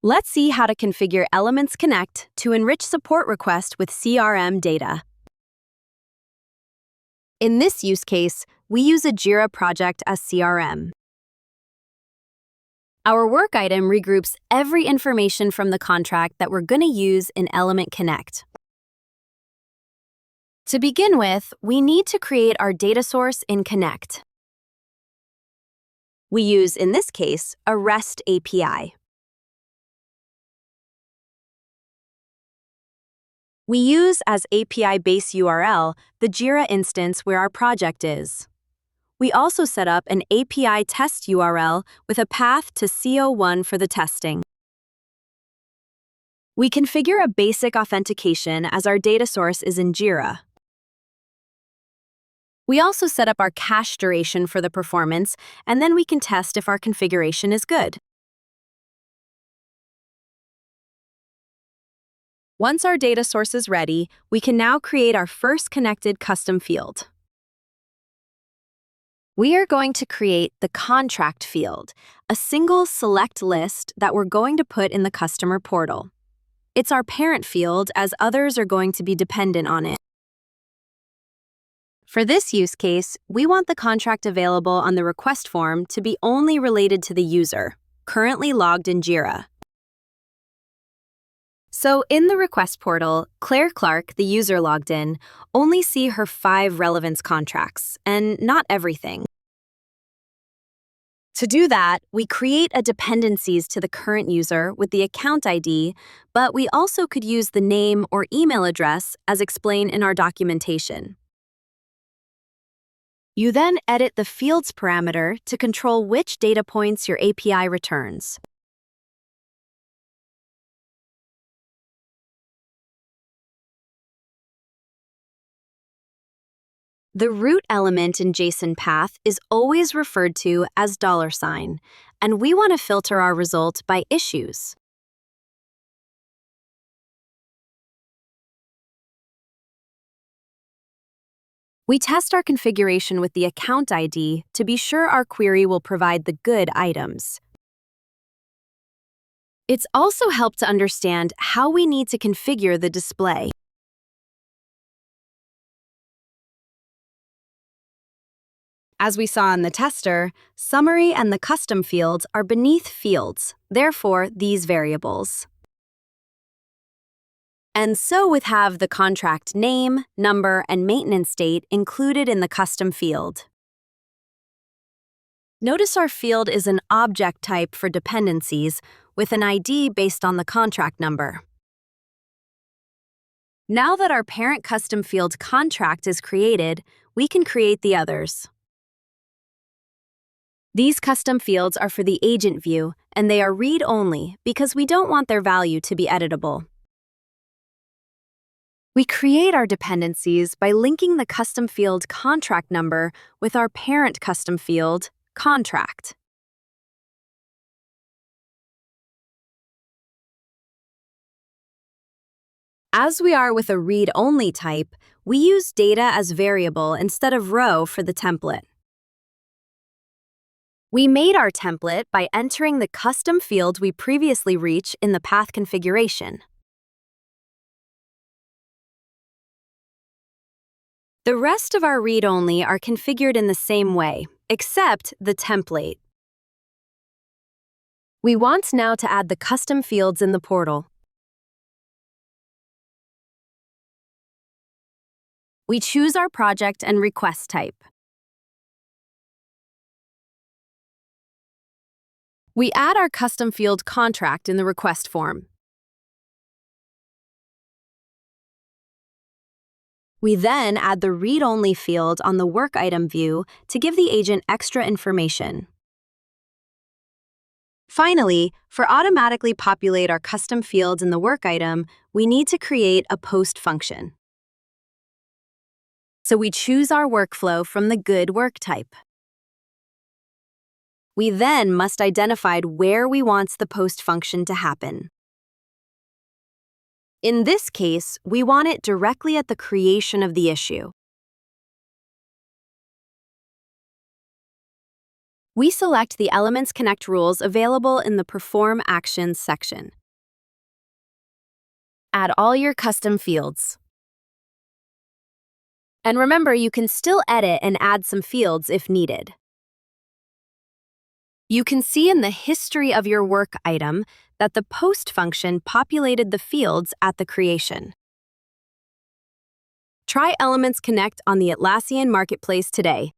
Let's see how to configure Elements Connect to enrich support requests with CRM data. In this use case, we use a Jira project as CRM. Our work item regroups every information from the contract that we're going to use in Element Connect. To begin with, we need to create our data source in Connect. We use, in this case, a REST API. We use as API base URL the Jira instance where our project is. We also set up an API test URL with a path to CO1 for the testing. We configure a basic authentication as our data source is in Jira. We also set up our cache duration for the performance, and then we can test if our configuration is good. Once our data source is ready, we can now create our first connected custom field. We are going to create the contract field, a single select list that we're going to put in the customer portal. It's our parent field, as others are going to be dependent on it. For this use case, we want the contract available on the request form to be only related to the user, currently logged in Jira. So in the request portal, Claire Clark, the user logged in, only see her 5 relevance contracts, and not everything. To do that, we create a dependencies to the current user with the account ID, but we also could use the name or email address as explained in our documentation. You then edit the fields parameter to control which data points your API returns. The root element in JSON path is always referred to as $, and we want to filter our result by issues. We test our configuration with the account ID to be sure our query will provide the good items. It's also helped to understand how we need to configure the display. As we saw in the tester, summary and the custom fields are beneath fields, therefore these variables. And so we have the contract name, number, and maintenance date included in the custom field. Notice our field is an object type for dependencies with an ID based on the contract number. Now that our parent custom field contract is created, we can create the others. These custom fields are for the agent view, and they are read-only because we don't want their value to be editable. We create our dependencies by linking the custom field contract number with our parent custom field, contract. As we are with a read-only type, we use data as variable instead of row for the template. We made our template by entering the custom field we previously reached in the path configuration. The rest of our read-only are configured in the same way, except the template. We want now to add the custom fields in the portal. We choose our project and request type. We add our custom field contract in the request form. We then add the read-only field on the work item view to give the agent extra information. Finally, for automatically populate our custom fields in the work item, we need to create a post function. So we choose our workflow from the good work type. We then must identify where we want the post function to happen. In this case, we want it directly at the creation of the issue. We select the Elements Connect rules available in the Perform Actions section. Add all your custom fields. And remember, you can still edit and add some fields if needed. You can see in the history of your work item that the post function populated the fields at the creation. Try Elements Connect on the Atlassian Marketplace today.